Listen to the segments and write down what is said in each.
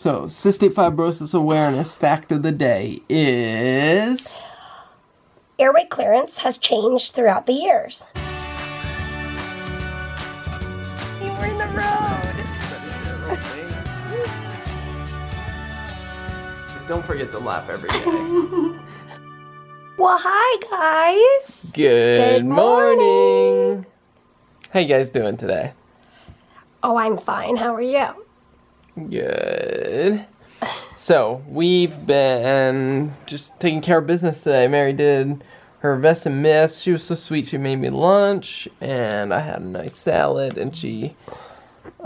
So, cystic fibrosis awareness fact of the day is... Airway clearance has changed throughout the years. We're in the road. Don't forget to laugh every day. Well, hi, guys. Good morning. How you guys doing today? Oh, I'm fine. How are you? Good. So, we've been just taking care of business today. Mary did her Vest and Miss. She was so sweet. She made me lunch, and I had a nice salad, and she...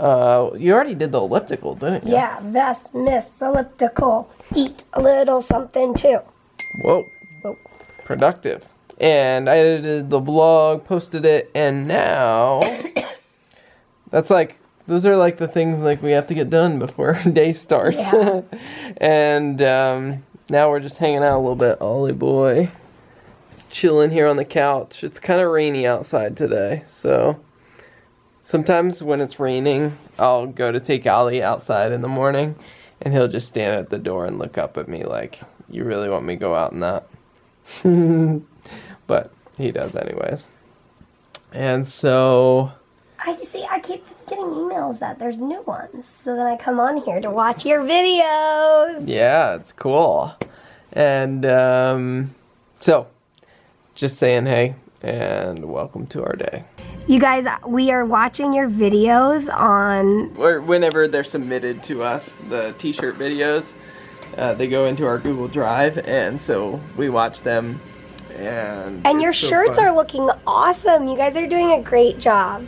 you already did the elliptical, didn't you? Yeah, Vest, Miss, elliptical. Eat a little something, too. Whoa. Productive. And I edited the vlog, posted it, and now... Those are like the things like we have to get done before day starts. Yeah. And now we're just hanging out a little bit. Ollie boy is chilling here on the couch. It's kind of rainy outside today, so sometimes when it's raining, I'll go to take Ollie outside in the morning, and he'll just stand at the door and look up at me like, "You really want me to go out in that?" But he does anyways. And so... I keep getting emails that there's new ones. So then I come on here to watch your videos. Yeah, it's cool. And so, just saying hey, and welcome to our day. You guys, we are watching your videos on... Or whenever they're submitted to us, the t-shirt videos, they go into our Google Drive, and so we watch them. And your shirts are looking awesome. You guys are doing a great job.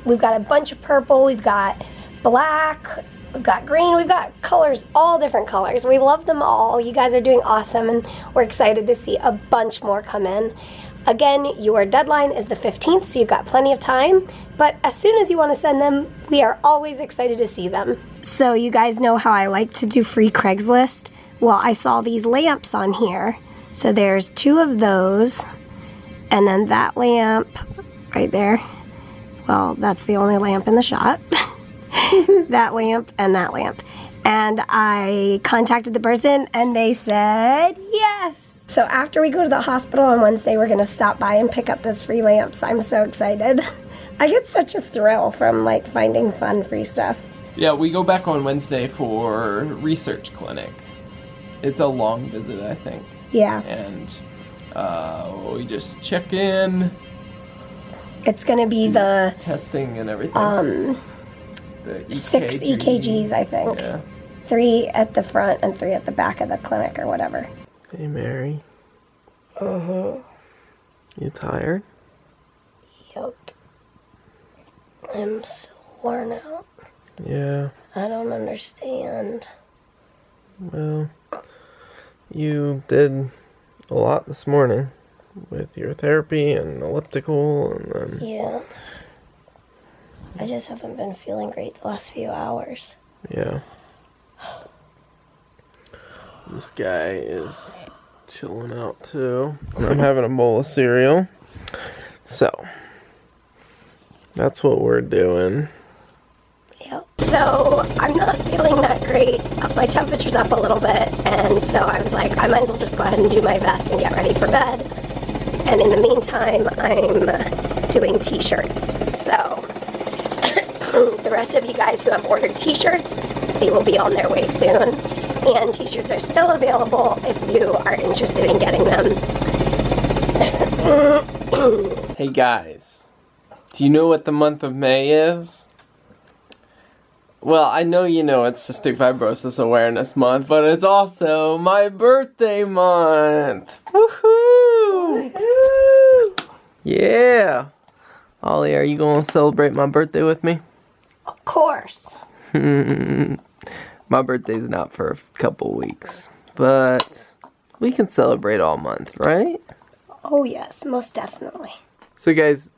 We've got a bunch of purple, we've got black, we've got green, we've got colors, all different colors. We love them all. You guys are doing awesome, and we're excited to see a bunch more come in. Again, your deadline is the 15th, so you've got plenty of time. But as soon as you want to send them, we are always excited to see them. So you guys know how I like to do free Craigslist? Well, I saw these lamps on here. So there's 2 of those, and then that lamp right there. Well, that's the only lamp in the shot. That lamp and that lamp. And I contacted the person, and they said yes. So after we go to the hospital on Wednesday, we're going to stop by and pick up those free lamps. I'm so excited. I get such a thrill from, like, finding fun free stuff. Yeah, we go back on Wednesday for research clinic. It's a long visit, I think. Yeah. And we just check in. It's going to be the... testing and everything. The EKG. 6 EKGs, I think. Yeah. 3 at the front and 3 at the back of the clinic or whatever. Hey, Mary. Uh-huh. You tired? Yep. I'm so worn out. Yeah. I don't understand. Well, you did a lot this morning with your therapy and elliptical and then... Yeah. I just haven't been feeling great the last few hours. Yeah. This guy is chilling out too. I'm having a bowl of cereal. So, that's what we're doing. Yep. So, I'm not feeling that great. My temperature's up a little bit, and so I was like, I might as well just go ahead and do my best and get ready for bed. And in the meantime, I'm doing t-shirts. So, the rest of you guys who have ordered t-shirts, they will be on their way soon. And t-shirts are still available if you are interested in getting them. Hey guys, do you know what the month of May is? Well, I know you know it's Cystic Fibrosis Awareness Month, but it's also my birthday month! Woohoo! Woohoo! Yeah! Ollie, are you going to celebrate my birthday with me? Of course. My birthday's not for a couple weeks, but we can celebrate all month, right? Oh yes, most definitely. So guys,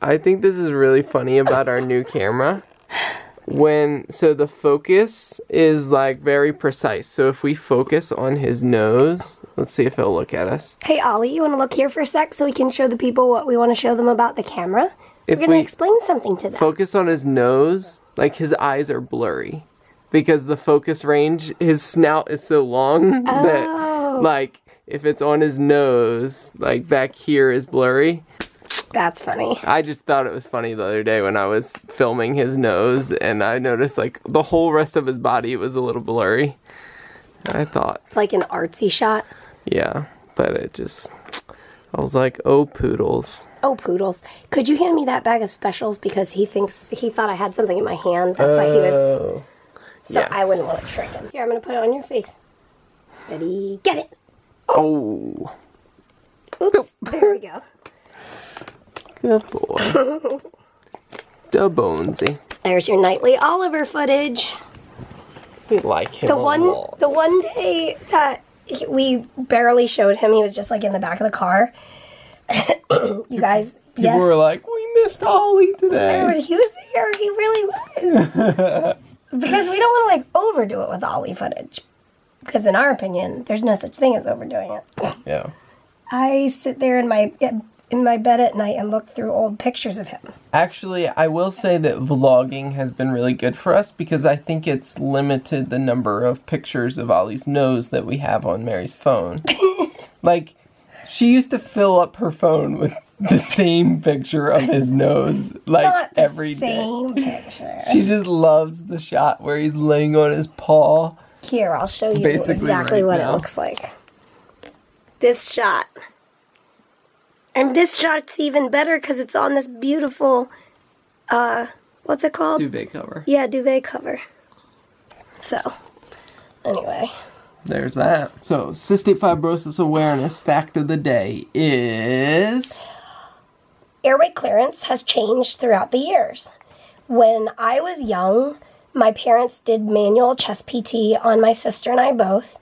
I think this is really funny about our new camera. So the focus is like very precise. So if we focus on his nose, let's see if he'll look at us. Hey Ollie, you want to look here for a sec so we can show the people what we want to show them about the camera? We're going to explain something to them. Focus on his nose, like his eyes are blurry. because the focus range, his snout is so long that, like, if it's on his nose, like, back here is blurry. That's funny. I just thought it was funny the other day when I was filming his nose, and I noticed, like, the whole rest of his body was a little blurry. I thought. It's like an artsy shot. Yeah, but it just... I was like, oh, poodles. Oh, poodles. Could you hand me that bag of specials? Because he thought I had something in my hand. That's why he was... So yeah. I wouldn't want to trick him. Here, I'm going to put it on your face. Ready? Get it! Oh. Oops. There we go. Good boy. Da Bonesy. There's your nightly Oliver footage. We like him a lot. The one day that we barely showed him, he was just like in the back of the car. You guys, people were like, we missed Ollie today. He was there. He really was. Because we don't want to like overdo it with Ollie footage. Because in our opinion, there's no such thing as overdoing it. Yeah. I sit there in my bed at night and look through old pictures of him. Actually, I will say that vlogging has been really good for us because I think it's limited the number of pictures of Ollie's nose that we have on Mary's phone. Like, she used to fill up her phone with the same picture of his nose, like, Not the every day. same picture. She just loves the shot where he's laying on his paw. Here, I'll show you Basically exactly right what now. it looks like. This shot. And this shot's even better because it's on this beautiful, what's it called? Duvet cover. Yeah, duvet cover. So, anyway. There's that. So, cystic fibrosis awareness fact of the day is... Airway clearance has changed throughout the years. When I was young, my parents did manual chest PT on my sister and I both.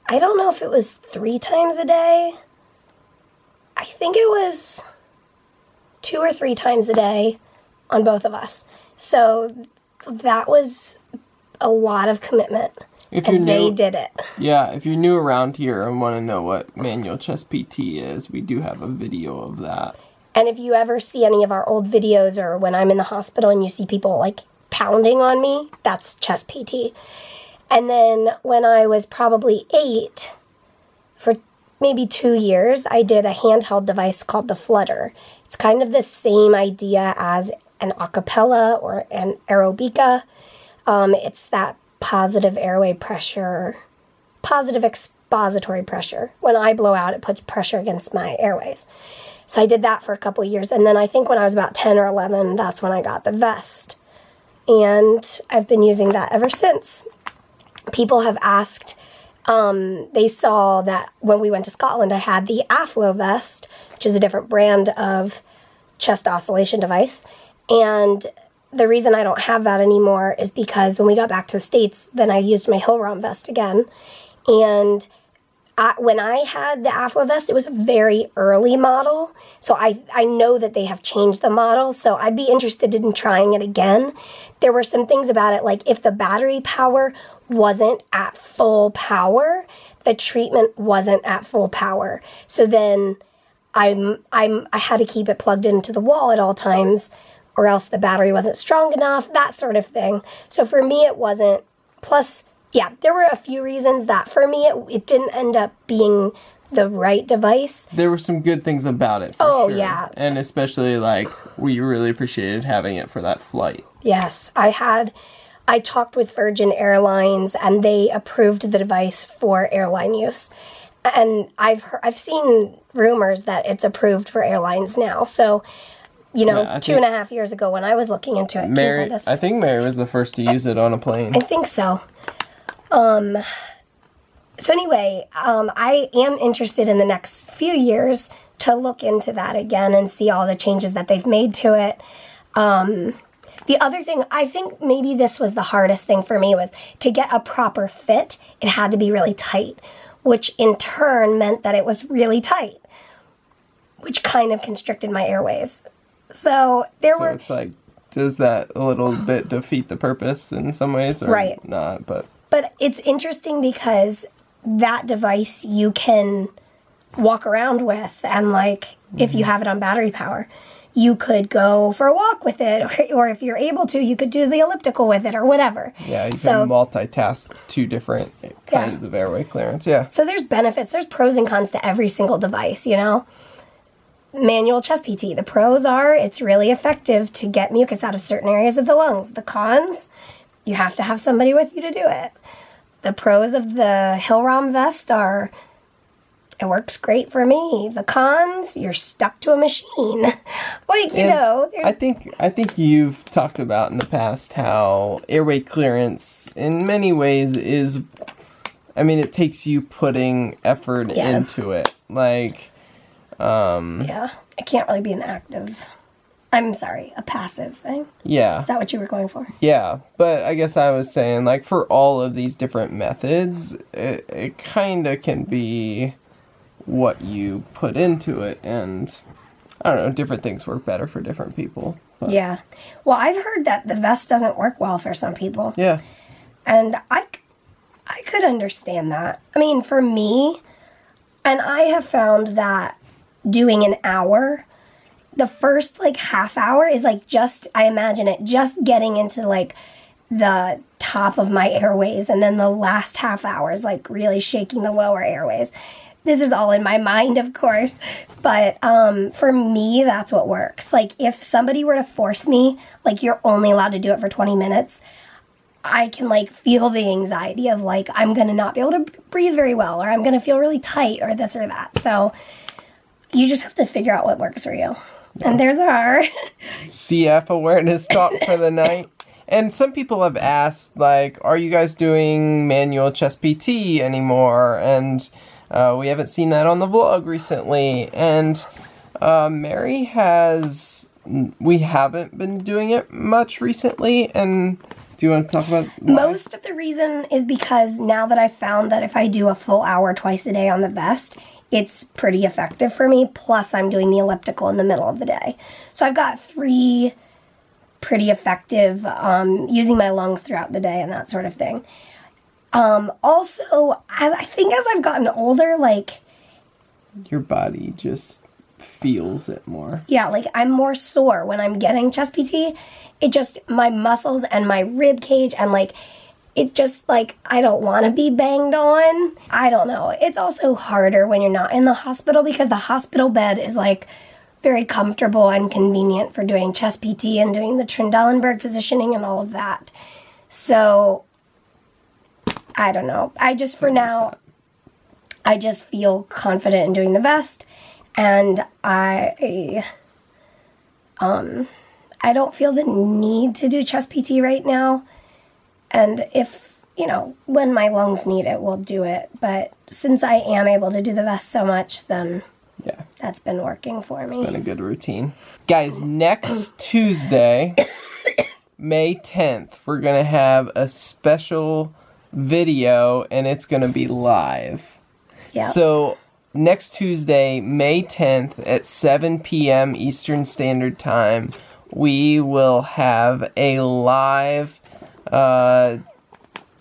I don't know if it was 3 times a day. I think it was 2 or 3 times a day on both of us. So that was a lot of commitment. They did it. Yeah, if you're new around here and want to know what manual chest PT is, we do have a video of that. And if you ever see any of our old videos or when I'm in the hospital and you see people like pounding on me, that's chest PT. And then when I was probably 8, for maybe 2 years, I did a handheld device called the Flutter. It's kind of the same idea as an acapella or an aerobica. It's that positive airway pressure, positive expository pressure. When I blow out, it puts pressure against my airways. So I did that for a couple of years. And then I think when I was about 10 or 11, that's when I got the vest. And I've been using that ever since. People have asked... they saw that when we went to Scotland, I had the Aflo vest, which is a different brand of chest oscillation device. And the reason I don't have that anymore is because when we got back to the States, then I used my Hillrom vest again. And when I had the Aflo vest, it was a very early model. So I know that they have changed the model, so I'd be interested in trying it again. There were some things about it, like if the battery power wasn't at full power, the treatment wasn't at full power. So then I had to keep it plugged into the wall at all times, or else the battery wasn't strong enough, that sort of thing. So for me, it wasn't. Plus, yeah, there were a few reasons that for me, it didn't end up being the right device. There were some good things about it, for sure. Yeah. And especially, like, we really appreciated having it for that flight. Yes, I talked with Virgin Airlines, and they approved the device for airline use. And I've seen rumors that it's approved for airlines now. So, you know, yeah, 2.5 years ago when I was looking into it. I think Mary was the first to use it on a plane. I think so. So anyway, I am interested in the next few years to look into that again and see all the changes that they've made to it. The other thing, I think maybe this was the hardest thing for me, was to get a proper fit. It had to be really tight, which in turn meant that it was really tight, which kind of constricted my airways. So it's like, does that a little bit defeat the purpose in some ways, or right. Not? But it's interesting because that device you can walk around with, and like if you have it on battery power, you could go for a walk with it, or if you're able to, you could do the elliptical with it or whatever. Yeah, you can multitask 2 different kinds of airway clearance. Yeah. So there's benefits, there's pros and cons to every single device, you know? Manual chest PT, the pros are it's really effective to get mucus out of certain areas of the lungs. The cons, you have to have somebody with you to do it. The pros of the Hill-Rom vest are it works great for me. The cons, you're stuck to a machine. Like, you know. I think you've talked about in the past how airway clearance in many ways is, I mean, it takes you putting effort into it. Like, yeah, it can't really be an active, a passive thing. Yeah. Is that what you were going for? Yeah, but I guess I was saying, like, for all of these different methods, it kind of can be what you put into it, and I don't know, different things work better for different people. But. Yeah. Well, I've heard that the vest doesn't work well for some people. Yeah. And I could understand that. I mean, for me, and I have found that doing an hour, the first, like, half hour is, like, I imagine it just getting into, like, the top of my airways, and then the last half hour is, like, really shaking the lower airways. This is all in my mind, of course, but for me, that's what works. Like, if somebody were to force me, like, you're only allowed to do it for 20 minutes, I can, like, feel the anxiety of, like, I'm going to not be able to breathe very well, or I'm going to feel really tight, or this or that. So you just have to figure out what works for you. Yeah. And there's our CF awareness talk for the night. And some people have asked, like, are you guys doing manual chest PT anymore? And we haven't seen that on the vlog recently. And Mary we haven't been doing it much recently. And do you want to talk about why? Most of the reason is because now that I've found that if I do a full hour twice a day on the vest, it's pretty effective for me. Plus, I'm doing the elliptical in the middle of the day. So I've got 3 pretty effective using my lungs throughout the day and that sort of thing. Also, I think as I've gotten older, like, your body just feels it more. Yeah, like, I'm more sore when I'm getting chest PT. It just, my muscles and my rib cage and, like, it just, like, I don't want to be banged on. I don't know. It's also harder when you're not in the hospital because the hospital bed is, like, very comfortable and convenient for doing chest PT and doing the Trendelenburg positioning and all of that. So I don't know. I just, for now, I just feel confident in doing the vest, and I don't feel the need to do chest PT right now, and if, you know, when my lungs need it, we'll do it, but since I am able to do the vest so much, then yeah, that's been working for me. It's been a good routine. Guys, next Tuesday, May 10th, we're going to have a special video, and it's going to be live. Yeah. So next Tuesday, May 10th at 7 p.m. Eastern Standard Time, we will have a live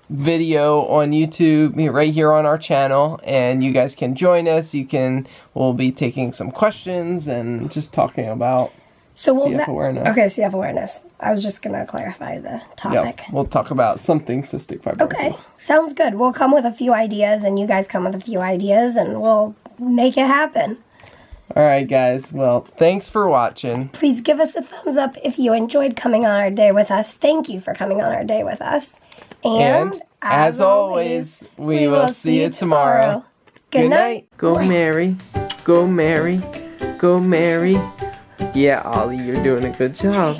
video on YouTube right here on our channel, and you guys can join us. We'll be taking some questions and just talking about CF awareness. Okay, CF awareness. I was just going to clarify the topic. Yeah, we'll talk about something cystic fibrosis. Okay, sounds good. We'll come with a few ideas, and you guys come with a few ideas, and we'll make it happen. All right, guys. Well, thanks for watching. Please give us a thumbs up if you enjoyed coming on our day with us. Thank you for coming on our day with us. And as always, we will see you tomorrow. Good night. Go Mary. Go Mary. Go Mary. Yeah, Ollie, you're doing a good job.